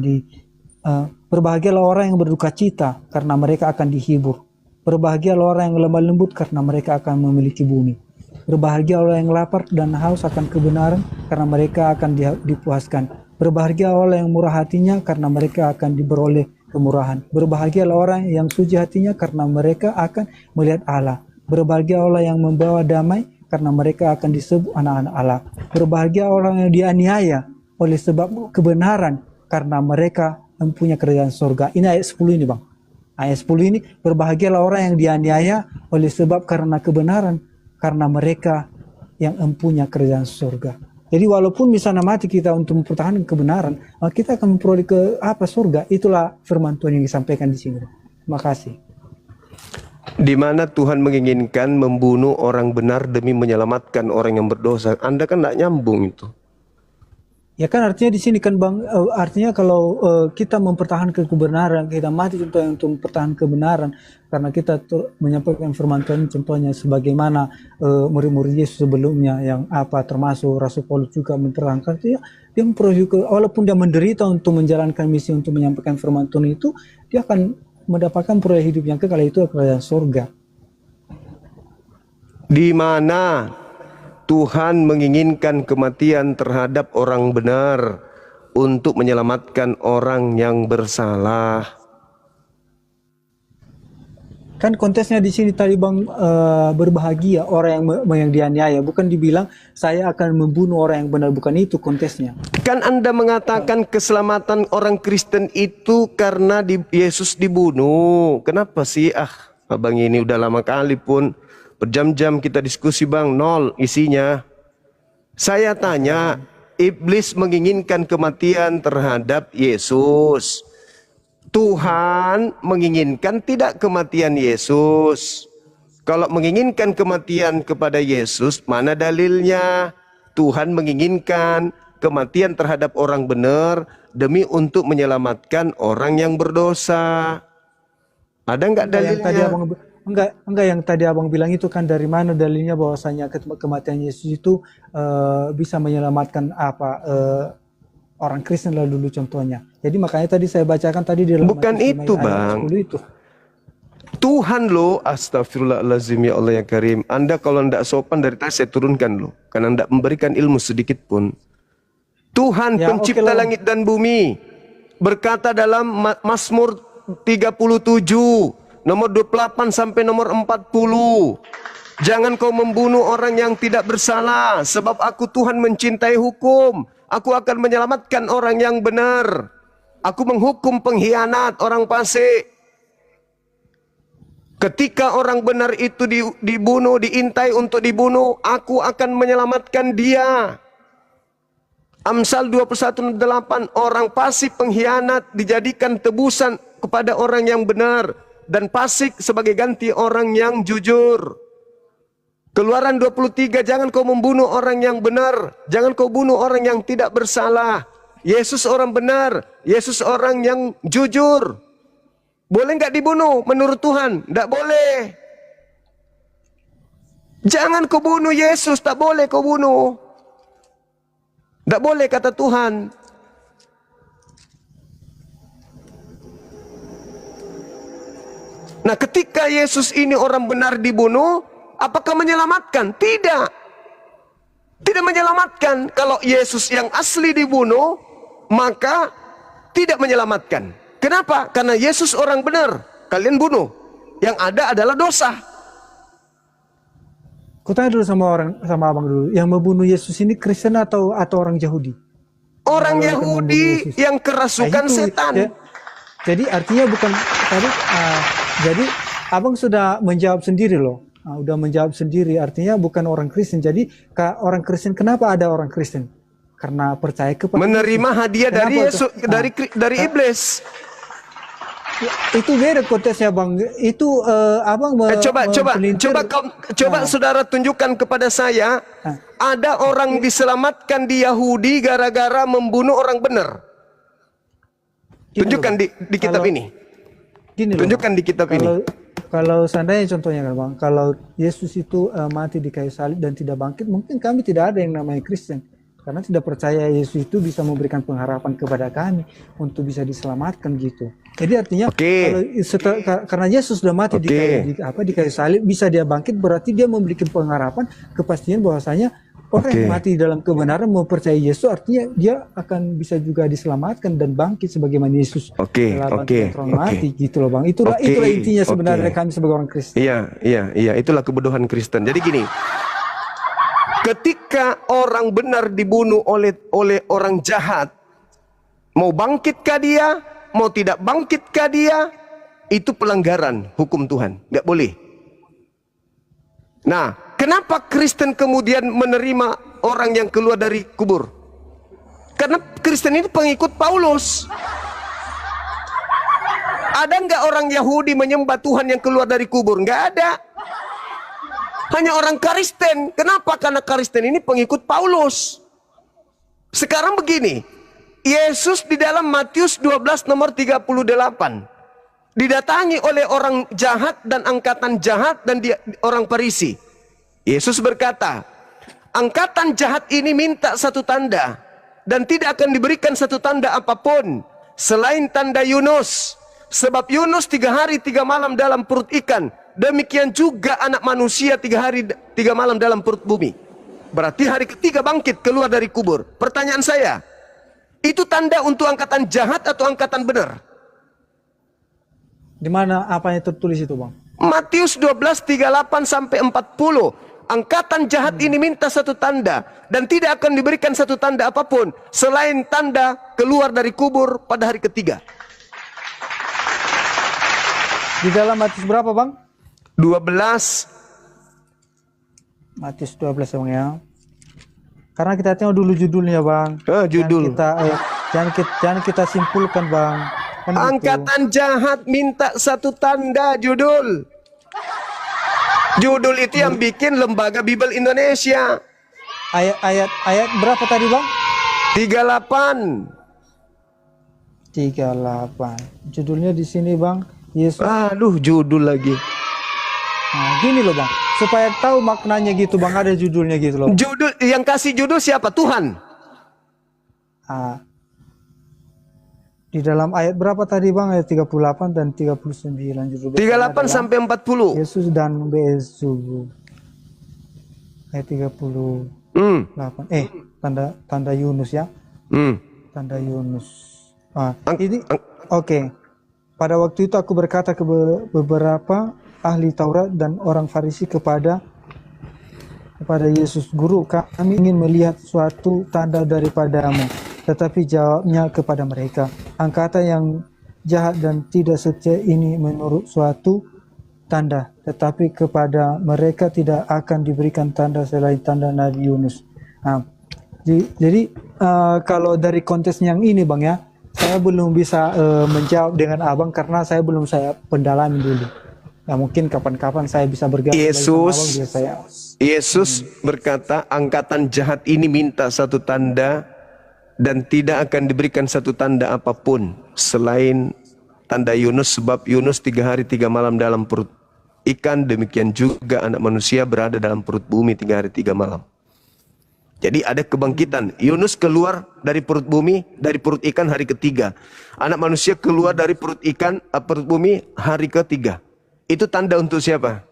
berbahagialah orang yang berduka cita karena mereka akan dihibur. Berbahagialah orang yang lemah lembut karena mereka akan memiliki bumi. Berbahagia orang yang lapar dan haus akan kebenaran karena mereka akan dipuaskan. Berbahagia orang yang murah hatinya karena mereka akan diberoleh kemurahan. Berbahagialah orang yang suci hatinya karena mereka akan melihat Allah. Berbahagia orang yang membawa damai karena mereka akan disebut anak-anak Allah. Berbahagia orang yang dianiaya oleh sebab kebenaran karena mereka mempunyai kerajaan surga. Ini ayat 10 ini Bang. Ayat 10 ini, berbahagialah orang yang dianiaya oleh sebab karena kebenaran karena mereka yang mempunyai kerajaan surga. Jadi walaupun misalnya mati kita untuk mempertahankan kebenaran, kita akan memperoleh surga. Itulah firman Tuhan yang disampaikan di sini. Terima kasih. Di mana Tuhan menginginkan membunuh orang benar demi menyelamatkan orang yang berdosa. Anda kan tidak nyambung itu. Ya kan artinya di sini kan Bang, artinya kalau kita mempertahankan kebenaran, kita mati contohnya untuk mempertahankan kebenaran, karena kita menyampaikan firman Tuhan contohnya sebagaimana murid-murid Yesus sebelumnya yang termasuk Rasul Paulus juga mempertahankan dia memperoleh walaupun dia menderita untuk menjalankan misi untuk menyampaikan firman Tuhan itu, dia akan mendapatkan peroleh hidup yang kekal, itu kerajaan surga. Di mana Tuhan menginginkan kematian terhadap orang benar untuk menyelamatkan orang yang bersalah. Kan konteksnya di sini tadi Bang, berbahagia orang yang dianiaya, bukan dibilang saya akan membunuh orang yang benar, bukan itu konteksnya. Kan Anda mengatakan keselamatan orang Kristen itu karena Yesus dibunuh. Kenapa sih? Abang ini udah lama kali pun berjam-jam kita diskusi Bang, nol isinya. Saya tanya, iblis menginginkan kematian terhadap Yesus. Tuhan menginginkan tidak kematian Yesus. Kalau menginginkan kematian kepada Yesus, mana dalilnya? Tuhan menginginkan kematian terhadap orang benar demi untuk menyelamatkan orang yang berdosa. Ada enggak dalilnya? Enggak, yang tadi abang bilang itu kan dari mana dalilnya bahwasanya kematian Yesus itu bisa menyelamatkan orang Kristen lah dulu contohnya. Jadi makanya tadi saya bacakan tadi di dalam bukan itu Bang. Itu. Tuhan loh, astagfirullahaladzim ya Allah ya Karim. Anda kalau tidak sopan dari tadi saya turunkan loh, karena tidak memberikan ilmu sedikit pun. Tuhan ya, pencipta langit dan bumi berkata dalam Mazmur 37 nomor 28 sampai nomor 40, jangan kau membunuh orang yang tidak bersalah, sebab aku Tuhan mencintai hukum. Aku akan menyelamatkan orang yang benar. Aku menghukum pengkhianat, orang fasik. Ketika orang benar itu dibunuh, diintai untuk dibunuh, aku akan menyelamatkan dia. Amsal 21:8, orang fasik pengkhianat dijadikan tebusan kepada orang yang benar, dan fasik sebagai ganti orang yang jujur. Keluaran 23, jangan kau membunuh orang yang benar, jangan kau bunuh orang yang tidak bersalah. Yesus orang benar, Yesus orang yang jujur. Boleh nggak dibunuh menurut Tuhan? Nggak boleh. Jangan kau bunuh Yesus, tak boleh kau bunuh. Nggak boleh kata Tuhan. Nah ketika Yesus ini orang benar dibunuh, Apakah menyelamatkan? Tidak. Tidak menyelamatkan. Kalau Yesus yang asli dibunuh, maka tidak menyelamatkan. Kenapa? Karena Yesus orang benar. Kalian bunuh. Yang ada adalah dosa. Kutanya dulu sama abang dulu. Yang membunuh Yesus ini Kristen atau orang Yahudi? Orang Yang membunuh Yahudi Yesus. yang kerasukan itu, setan. Jadi artinya bukan tadi. Jadi abang sudah menjawab sendiri loh. Udah menjawab sendiri. Artinya bukan orang Kristen. Jadi orang Kristen, kenapa ada orang Kristen? Karena percaya kepada Menerima Yesus. hadiah Kenapa dari Yesus, dari iblis. Itu beda konteksnya bang. Itu abang Coba saudara tunjukkan kepada saya. Ada orang diselamatkan di Yahudi gara-gara membunuh orang benar. Tunjukkan di kitab ini. Tunjukkan di kitab ini. Kalau seandainya contohnya kan bang, kalau Yesus itu mati di kayu salib dan tidak bangkit, mungkin kami tidak ada yang namanya Kristen. Karena tidak percaya Yesus itu bisa memberikan pengharapan kepada kami untuk bisa diselamatkan gitu. Jadi artinya karena Yesus sudah mati di kayu salib, bisa dia bangkit, berarti dia memberikan pengharapan, kepastian bahwasanya orang yang mati dalam kebenaran mempercayai Yesus, artinya dia akan bisa juga diselamatkan dan bangkit sebagaimana Yesus telah mati gitu loh bang. Itulah intinya sebenarnya kami sebagai orang Kristen. Iya, itulah kebodohan Kristen. Jadi gini. Ketika orang benar dibunuh oleh orang jahat, mau bangkitkah dia, mau tidak bangkitkah dia, itu pelanggaran hukum Tuhan, nggak boleh. Nah, kenapa Kristen kemudian menerima orang yang keluar dari kubur? Karena Kristen ini pengikut Paulus. Ada nggak orang Yahudi menyembah Tuhan yang keluar dari kubur? Nggak ada. Hanya orang Kristen. Kenapa? Karena Kristen ini pengikut Paulus. Sekarang begini, Yesus di dalam Matius 12 nomor 38 didatangi oleh orang jahat dan angkatan jahat dan orang Farisi. Yesus berkata, angkatan jahat ini minta satu tanda dan tidak akan diberikan satu tanda apapun selain tanda Yunus. Sebab Yunus 3 hari 3 malam dalam perut ikan, demikian juga anak manusia 3 hari 3 malam dalam perut bumi. Berarti hari ketiga bangkit keluar dari kubur. Pertanyaan saya, itu tanda untuk angkatan jahat atau angkatan benar? Di mana apa yang tertulis itu bang? Matius 12 38 sampai 40. Angkatan jahat ini minta satu tanda dan tidak akan diberikan satu tanda apapun selain tanda keluar dari kubur pada hari ketiga. Di dalam Matius berapa bang? 12. Matius 12 ya bang ya. Karena kita tengok dulu judulnya bang. Judul. Jangan kita simpulkan bang. Kan angkatan gitu. Jahat minta satu tanda judul. Judul itu yang bikin Lembaga Bible Indonesia. Ayat berapa tadi bang? 38. Judulnya di sini bang. Yesus. Aduh, judul lagi. Nah, gini loh bang, supaya tahu maknanya gitu bang, ada judulnya gitu loh. Judul yang kasih judul siapa? Tuhan. Di dalam ayat berapa tadi bang? Ayat 38 dan 39 judul. 38 sampai 40. Yesus dan Beelzebul. Ayat 38. Tanda Yunus ya. Tanda Yunus. Ini oke. Pada waktu itu aku berkata ke beberapa ahli Taurat dan orang Farisi kepada Yesus, Guru, kami ingin melihat suatu tanda daripadamu. Tetapi jawabnya kepada mereka, angkatan yang jahat dan tidak setia ini menurut suatu tanda, tetapi kepada mereka tidak akan diberikan tanda selain tanda Nabi Yunus. Jadi kalau dari konteks yang ini bang ya, saya belum bisa menjawab dengan abang karena saya belum pendalami dulu. Nah, mungkin kapan-kapan saya bisa bergabung. Yesus berkata, angkatan jahat ini minta satu tanda dan tidak akan diberikan satu tanda apapun selain tanda Yunus, sebab Yunus 3 hari 3 malam dalam perut ikan, demikian juga anak manusia berada dalam perut bumi 3 hari 3 malam. Jadi ada kebangkitan. Yunus keluar dari perut bumi, dari perut ikan hari ketiga. Anak manusia keluar dari perut ikan, perut bumi hari ketiga. Itu tanda untuk siapa?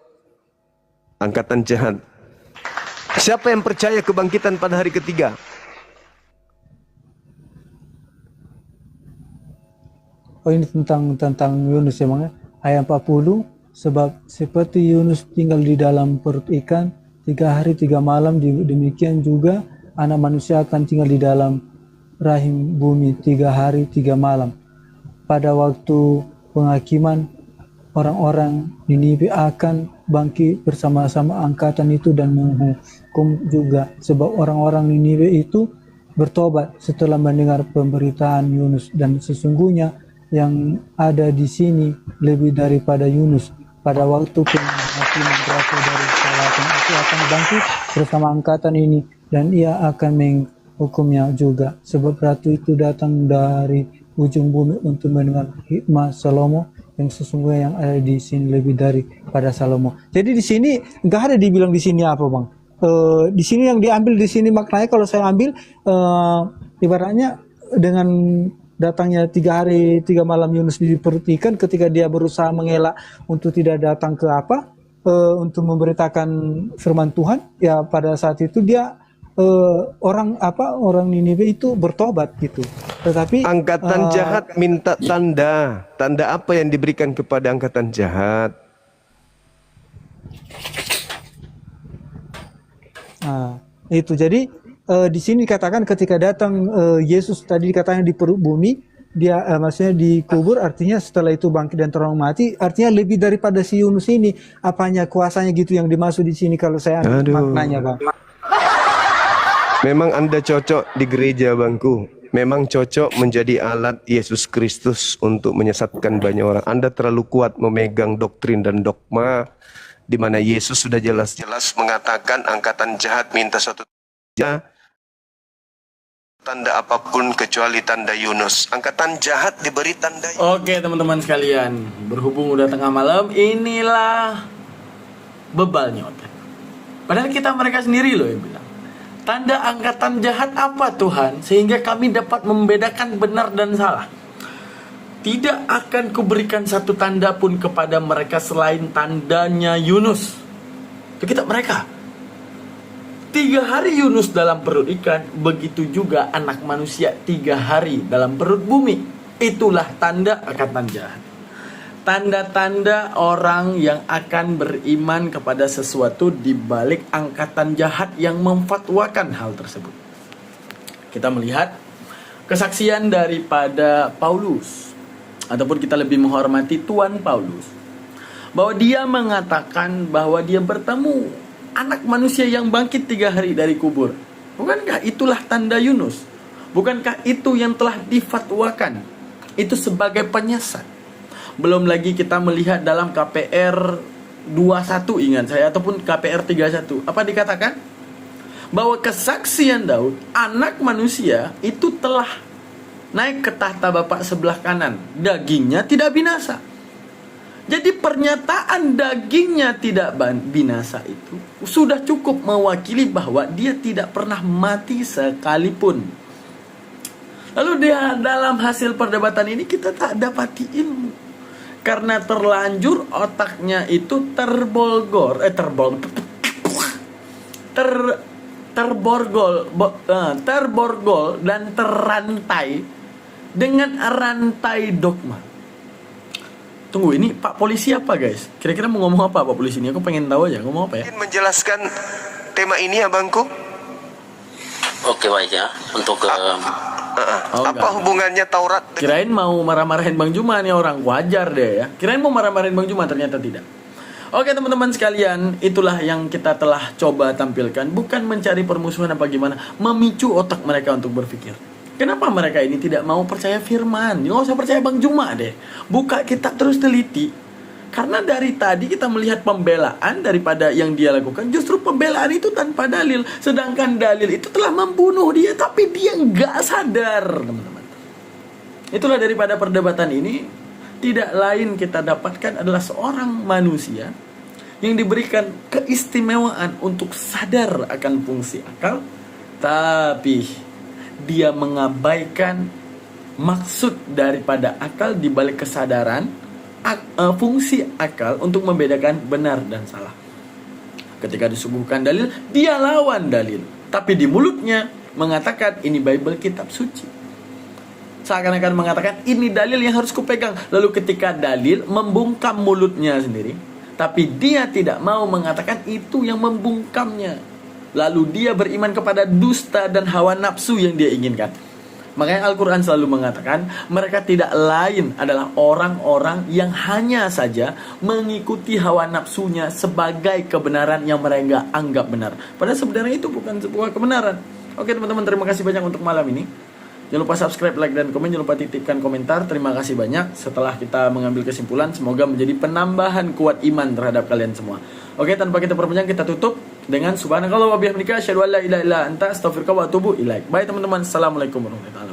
angkatan jahat. Siapa yang percaya kebangkitan pada hari ketiga? Oh, ini tentang Yunus ya Bang ya. Ayat 40, sebab seperti Yunus tinggal di dalam perut ikan 3 hari 3 malam, demikian juga anak manusia akan tinggal di dalam rahim bumi 3 hari 3 malam. Pada waktu penghakiman, orang-orang Niniwe akan bangkit bersama-sama angkatan itu dan menghukum juga, sebab orang-orang Niniwe itu bertobat setelah mendengar pemberitaan Yunus, dan sesungguhnya yang ada di sini lebih daripada Yunus. Pada waktu penghakiman berasal dari selatan itu akan bangkit bersama angkatan ini, dan ia akan menghukumnya juga, sebab ratu itu datang dari ujung bumi untuk mendengar hikmah Salomo, yang sesungguhnya yang ada di sini lebih daripada Salomo. Jadi di sini nggak ada dibilang di sini apa Bang. Di sini yang diambil di sini maknanya, kalau saya ambil ibaratnya dengan datangnya 3 hari 3 malam Yunus di perut ikan, ketika dia berusaha mengelak untuk tidak datang ke untuk memberitakan firman Tuhan, ya pada saat itu dia orang Niniwe itu bertobat gitu. Tetapi Angkatan jahat minta tanda. Tanda apa yang diberikan kepada angkatan jahat? Itu jadi di sini dikatakan ketika datang Yesus tadi dikatakan di perut bumi, dia maksudnya dikubur, artinya setelah itu bangkit dan terang mati, artinya lebih daripada si Yunus ini. Apanya kuasanya gitu yang dimaksud di sini kalau saya maknanya Bang. Memang Anda cocok di gereja Bangku. Memang cocok menjadi alat Yesus Kristus untuk menyesatkan banyak orang. Anda terlalu kuat memegang doktrin dan dogma di mana Yesus sudah jelas-jelas mengatakan angkatan jahat minta suatu tanda apapun kecuali tanda Yunus. Angkatan jahat diberi tanda. Oke teman-teman sekalian, berhubung udah tengah malam, inilah bebalnya otak. Padahal kita mereka sendiri loh yang bilang, tanda angkatan jahat apa Tuhan, sehingga kami dapat membedakan benar dan salah. Tidak akan kuberikan satu tanda pun kepada mereka selain tandanya Yunus. Itu kita mereka. 3 hari Yunus dalam perut ikan, begitu juga anak manusia 3 hari dalam perut bumi. Itulah tanda angkatan jahat. Tanda-tanda orang yang akan beriman kepada sesuatu di balik angkatan jahat yang memfatwakan hal tersebut. Kita melihat kesaksian daripada Paulus, ataupun kita lebih menghormati Tuan Paulus, bahwa dia mengatakan bahwa dia bertemu anak manusia yang bangkit 3 hari dari kubur. Bukankah itulah tanda Yunus? Bukankah itu yang telah difatwakan? Itu sebagai penyesat. Belum lagi kita melihat dalam KPR 21 ingat saya, ataupun KPR 31. Apa dikatakan? Bahwa kesaksian Daud, anak manusia itu telah naik ke tahta Bapa sebelah kanan. Dagingnya tidak binasa. Jadi pernyataan dagingnya tidak binasa itu sudah cukup mewakili bahwa dia tidak pernah mati sekalipun. Lalu dia dalam hasil perdebatan ini kita tak dapati ilmu. Karena terlanjur otaknya itu terborgol dan terrantai dengan rantai dogma. Tunggu, ini Pak Polisi apa guys? Kira-kira mau ngomong apa Pak Polisi ini? Aku pengen tahu aja, ngomong apa ya? Ingin menjelaskan tema ini ya Bangku? Oke baik ya, untuk apa hubungannya Taurat? Kirain mau marah-marahin Bang Juma nih orang, wajar deh ya. Kirain mau marah-marahin Bang Juma, ternyata tidak. Oke teman-teman sekalian, itulah yang kita telah coba tampilkan. Bukan mencari permusuhan apa gimana, memicu otak mereka untuk berpikir. Kenapa mereka ini tidak mau percaya firman? Nggak usah percaya Bang Juma deh. Buka kitab terus teliti. Karena dari tadi kita melihat pembelaan daripada yang dia lakukan. Justru pembelaan itu tanpa dalil. Sedangkan dalil itu telah membunuh dia, tapi dia nggak sadar, teman-teman. Itulah daripada perdebatan ini. Tidak lain kita dapatkan adalah seorang manusia yang diberikan keistimewaan untuk sadar akan fungsi akal. Tapi dia mengabaikan maksud daripada akal di balik kesadaran, fungsi akal untuk membedakan benar dan salah. Ketika disuguhkan dalil, dia lawan dalil. Tapi di mulutnya mengatakan ini Bible, kitab suci. Seakan-akan mengatakan ini dalil yang harus kupegang. Lalu ketika dalil membungkam mulutnya sendiri, tapi dia tidak mau mengatakan itu yang membungkamnya. Lalu dia beriman kepada dusta dan hawa nafsu yang dia inginkan. Makanya Al-Quran selalu mengatakan mereka tidak lain adalah orang-orang yang hanya saja mengikuti hawa nafsunya sebagai kebenaran yang mereka anggap benar. Padahal sebenarnya itu bukan sebuah kebenaran. Oke teman-teman, terima kasih banyak untuk malam ini. Jangan lupa subscribe, like, dan komen. Jangan lupa titipkan komentar. Terima kasih banyak. Setelah kita mengambil kesimpulan, semoga menjadi penambahan kuat iman terhadap kalian semua. Oke, tanpa kita perpanjang, kita tutup dengan subhanakallah wa bihamdika asyhadu an la ilaha illa anta astaghfiruka wa atubu ilaik. Bye teman-teman. Assalamualaikum warahmatullahi wabarakatuh.